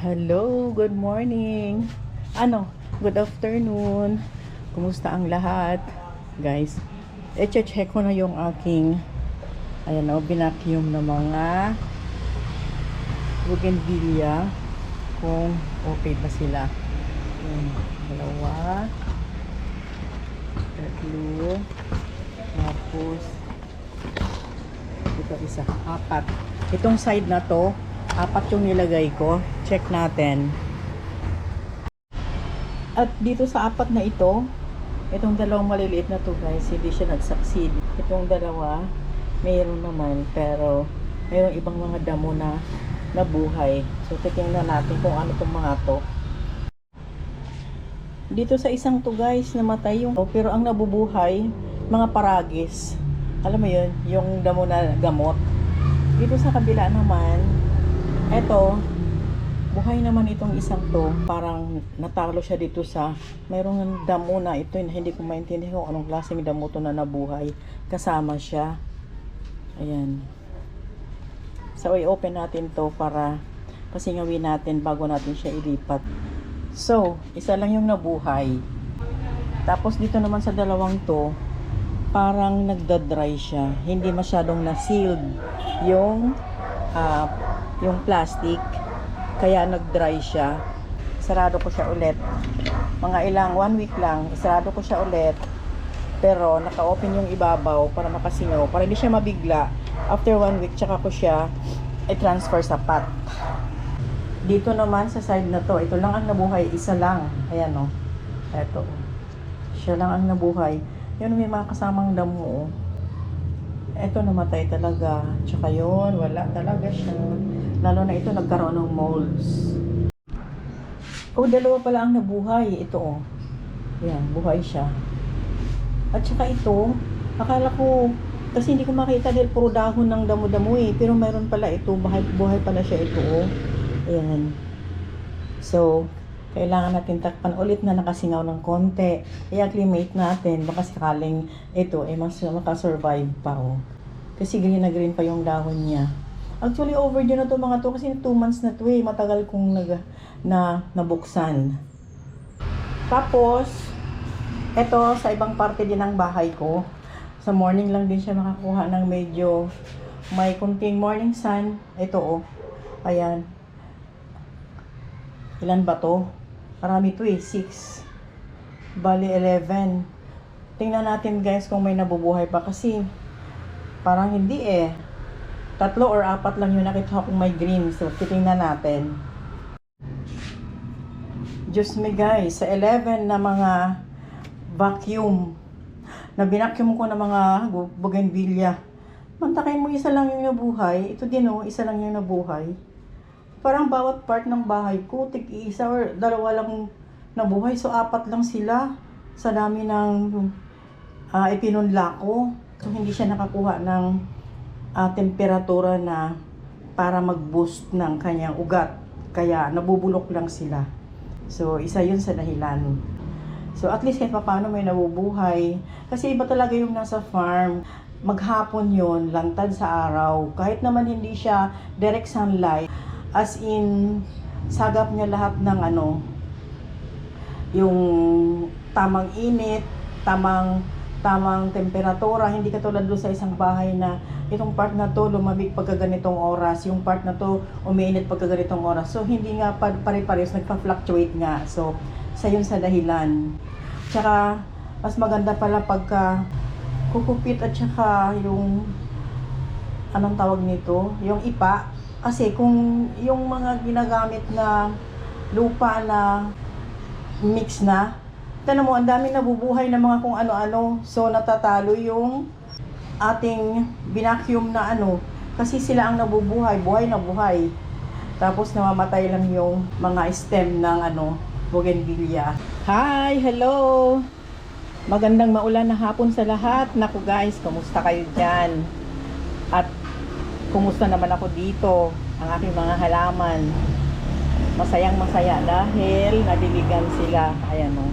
Hello, good morning. Good afternoon. Kumusta ang lahat? Guys, i-check ko na yung aking binacuum ng mga bougainvillea kung okay ba sila. Dalawa, tatlo, tapos ito isa, apat. Itong side na to, apat yung nilagay ko. Check natin. At dito sa apat na ito, itong dalawang maliliit na to guys, hindi siya nag-succeed. Itong dalawa, mayroon naman, pero mayroong ibang mga damo na nabuhay. So titingnan natin kung ano itong mga to. Dito sa isang to guys, namatay yung pero ang nabubuhay, mga paragis. Alam mo yun, yung damo na gamot. Dito sa kabila naman, eto, buhay naman itong isang to. Parang natalo siya dito sa mayroong damo na ito. Hindi ko maintindihan kung anong klaseng damo to na nabuhay. Kasama siya. Ayan. So, i-open natin to para pasingawin natin bago natin siya ilipat. So, isa lang yung nabuhay. Tapos dito naman sa dalawang to, parang nagda-dry siya. Hindi masyadong na-sealed yung plastic. Kaya nag-dry siya. Sarado ko siya ulit. Mga 1 week lang, isarado ko siya ulit. Pero naka-open yung ibabaw para makasingaw. Para hindi siya mabigla. After 1 week, tsaka ko siya i-transfer sa pot. Dito naman sa side na to, ito lang ang nabuhay. Isa lang. Ayan o. Ito. Siya lang ang nabuhay. Yun, may mga kasamang damo. Ito namatay talaga. Tsaka yun, wala talaga siya. Lalo na ito nagkaroon ng molds. Dalawa pala ang nabuhay. Ito oh. Yan, buhay siya. At saka ito, akala ko, kasi hindi ko makita dahil puro dahon ng damo-damo eh. Pero mayroon pala ito, buhay pala siya ito oh. Ayan. So, kailangan natin takpan ulit na nakasingaw ng konti. I-acclimate natin. Baka sakaling ito ay makasurvive pa oh. Kasi green na green pa yung dahon niya. Actually, overdue na to mga to kasi 2 months na to eh. Matagal kong nabuksan. Tapos, ito sa ibang parte din ng bahay ko. Sa morning lang din siya makakuha ng medyo may kunting morning sun. Ito oh. Ayan. Ilan ba to? Marami to eh. 6. Bali 11. Tingnan natin guys kung may nabubuhay pa kasi parang hindi eh. 3 or 4 lang yung nakita kong may green. So, titingnan natin. Diyos me guys, sa 11 na mga vacuum, na binacuum ko na mga bougainvillea. Mantakay mo, isa lang yung nabuhay. Ito din oh, isa lang yung nabuhay. Parang bawat part ng bahay ko, tig-isa or 2 lang nabuhay. So, 4 lang sila sa dami ng ipinunla ko. So, hindi siya nakakuha ng temperatura na para mag-boost ng kanyang ugat. Kaya, nabubulok lang sila. So, isa yun sa dahilan. So, at least kahit paano may nabubuhay. Kasi iba talaga yung nasa farm. Maghapon yun, lantad sa araw. Kahit naman hindi siya direct sunlight. As in, sagap niya lahat ng yung tamang init, tamang temperatura. Hindi katulad doon sa isang bahay na itong part na to lumamig pagka ganitong oras, yung part na to umiinit pagka ganitong oras. So hindi nga pare-parehas, nagpa-fluctuate nga. So sa yun sa dahilan. Tsaka mas maganda pala pagka kukupit at tsaka yung anong tawag nito, yung ipa. Kasi kung yung mga ginagamit na lupa na mix na, tanong mo, ang dami nabubuhay na mga kung ano-ano. So, natatalo yung ating binacuum na kasi sila ang nabubuhay, buhay na buhay. Tapos, namamatay lang yung mga stem ng bougainvillea. Hi! Hello! Magandang maulan na hapon sa lahat. Naku guys, kumusta kayo dyan? At, kumusta naman ako dito? Ang aking mga halaman. Masayang masaya dahil nadiligan sila. Ayan o.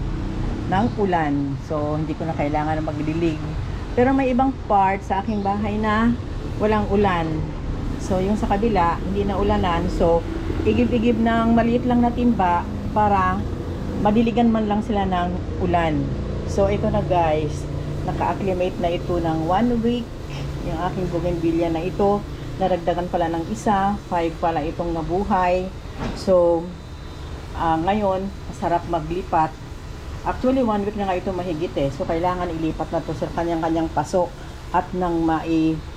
Ng ulan. So, hindi ko na kailangan na magdilig. Pero may ibang part sa aking bahay na walang ulan. So, yung sa kabila, hindi na ulanan. So, igib-igib ng maliit lang na timba para madiligan man lang sila ng ulan. So ito na guys, naka-acclimate na ito ng 1 week yung aking bougainvillea na ito. Naragdagan pala ng isa, 5 pala itong nabuhay. So ngayon masarap maglipat. Actually 1 week na nga ito mahigit eh, so kailangan ilipat na to sa kanyang paso at nang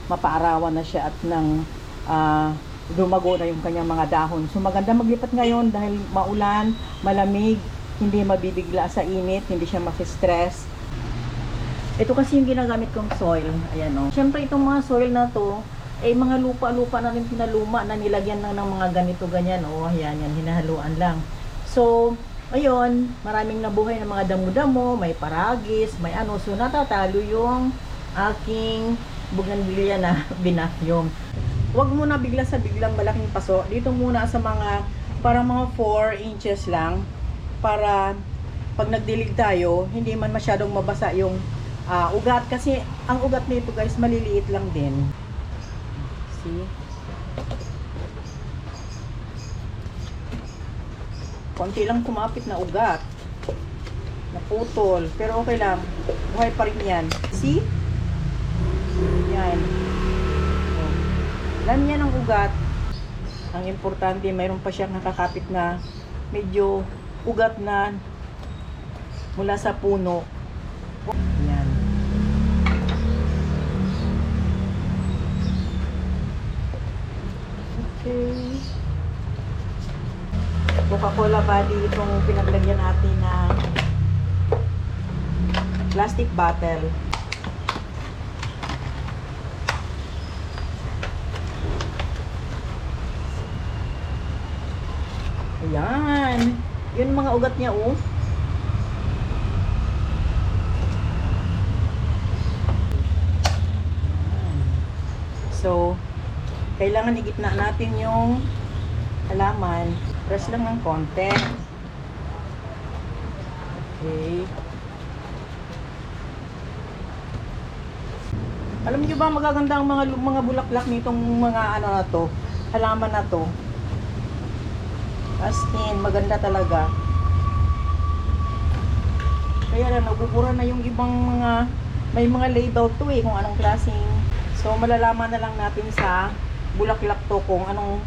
mapaarawan na siya at nang lumago na yung kanyang mga dahon. So maganda maglipat ngayon dahil maulan, malamig, hindi mabibigla sa init, hindi siya ma-stress. Ito kasi yung ginagamit kong soil. Ayan o. Siyempre itong mga soil na to, eh mga lupa-lupa na rin pinaluma na nilagyan lang ng mga ganito ganyan. O ayan yan, hinahaluan lang. So, ayun, maraming nabuhay ng mga damo-damo, may paragis, may ano. So natatalo yung aking bougainvillea na binakyong. Huwag muna bigla sa biglang malaking paso. Dito muna sa mga, parang mga 4 inches lang. Para pag nagdilig tayo, hindi man masyadong mabasa yung ugat. Kasi ang ugat nito guys, maliliit lang din. See? Konti lang kumapit na ugat. Naputol. Pero okay lang. Buhay pa rin yan. See? Yan. Alam niya ng ugat. Ang importante, mayroon pa siyang nakakapit na medyo ugat na mula sa puno. Yan. Okay. Coca-Cola body itong pinaglagyan natin na plastic bottle. Ayan. Yun mga ugat niya, oh. So, kailangan igitna natin yung halaman. Press lang ng konti. Okay. Alam niyo ba magaganda ang mga bulaklak nitong mga ano na to, halaman na to. As in, maganda talaga. Kaya na nagubura na yung ibang mga, may mga label to eh, kung anong klaseng. So, malalaman na lang natin sa bulaklak to kung anong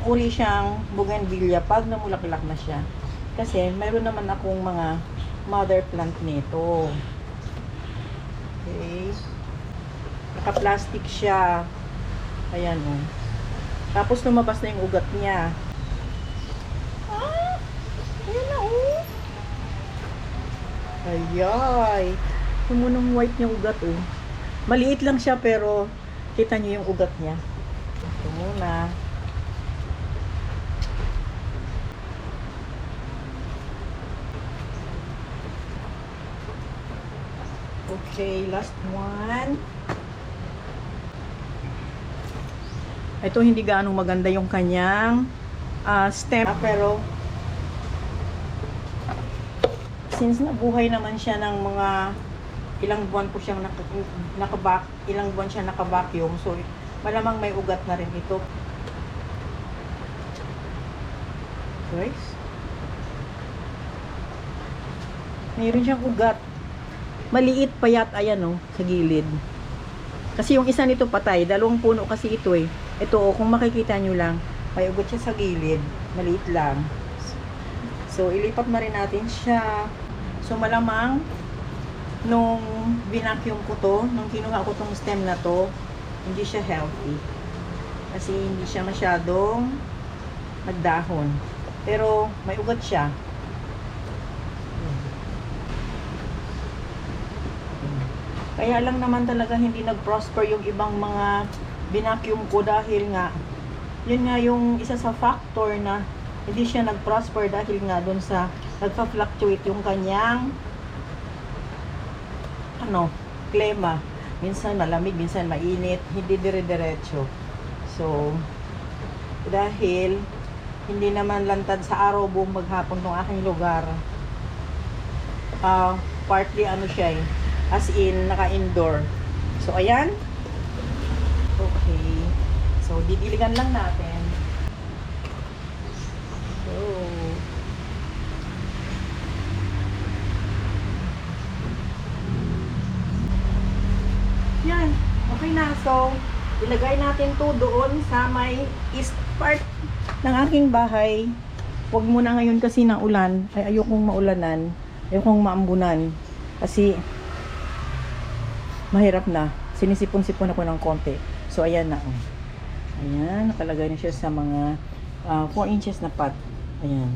uri siyang bougainvillea pag namulaklak na siya. Kasi, mayroon naman akong mga mother plant nito. Okay. Naka-plastic siya. Ayan o. Tapos, lumabas na yung ugat niya. Ayan na, oh. Ayay. Yung munong white niya ugat, oh. Maliit lang siya, pero kita niyo yung ugat niya. Ito muna. Okay, last one. Ito, hindi gaano maganda yung kanyang stem, pero since nabuhay naman siya ng mga ilang buwan po siyang ilang buwan siya naka-vacuum, so malamang may ugat na rin ito. Guys, mayroon siyang ugat. Maliit payat, ayan oh, sa gilid. Kasi yung isa nito patay, dalawang puno kasi ito eh. Ito oh, kung makikita nyo lang, may ugat siya sa gilid, maliit lang. So ilipat na rin natin siya. So malamang nung binacuum ko to, nung kinuha ko tong stem na to, hindi siya healthy. Kasi hindi siya masyadong nagdahon. Pero may ugat siya. Kaya lang naman talaga hindi nag-prosper yung ibang mga binacuum ko dahil nga yun nga yung isa sa factor na hindi siya nag-prosper dahil nga dun sa nagpa-fluctuate yung kanyang klima. Minsan malamig, minsan mainit, hindi dire-diretso. So, dahil hindi naman lantad sa araw buong maghapon ng aking lugar, partly siya eh, as in naka-indoor. So, ayan. Okay. So, didiligan lang natin. So, ilagay natin to doon sa may east part ng aking bahay. Huwag muna ngayon kasi na ulan. Ay, ayokong maulanan. Ayokong maambunan. Kasi, mahirap na. Sinisipon-sipon ako ng konti. So, ayan na. Oh. Ayan, nakalagay na siya sa mga 4 inches na pot. Ayan.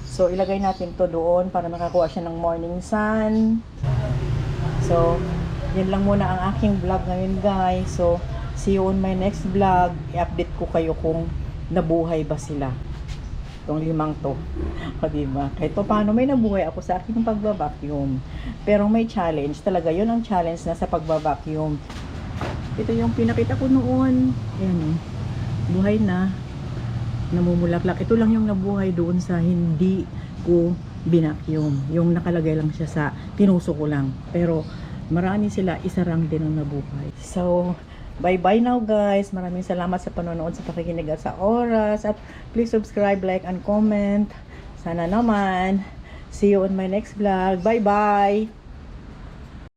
So, ilagay natin to doon para makakuha siya ng morning sun. So, yan lang muna ang aking vlog ngayon, guys. So, see you on my next vlog. I-update ko kayo kung nabuhay ba sila. Itong 5 to. O, diba? Kahit pa paano may nabuhay ako sa aking pagbabacuum. Pero may challenge. Talaga, yun ang challenge na sa pagbabacuum. Ito yung pinakita ko noon. Ayan, buhay na. Namumulaklak. Ito lang yung nabuhay doon sa hindi ko binacuum. Yung nakalagay lang siya sa tinuso ko lang. Pero marami sila, isarang din ang nabuhay. So, bye-bye now guys. Maraming salamat sa panonood, sa pakikinig at sa oras. At please subscribe, like, and comment. Sana naman. See you on my next vlog. Bye-bye!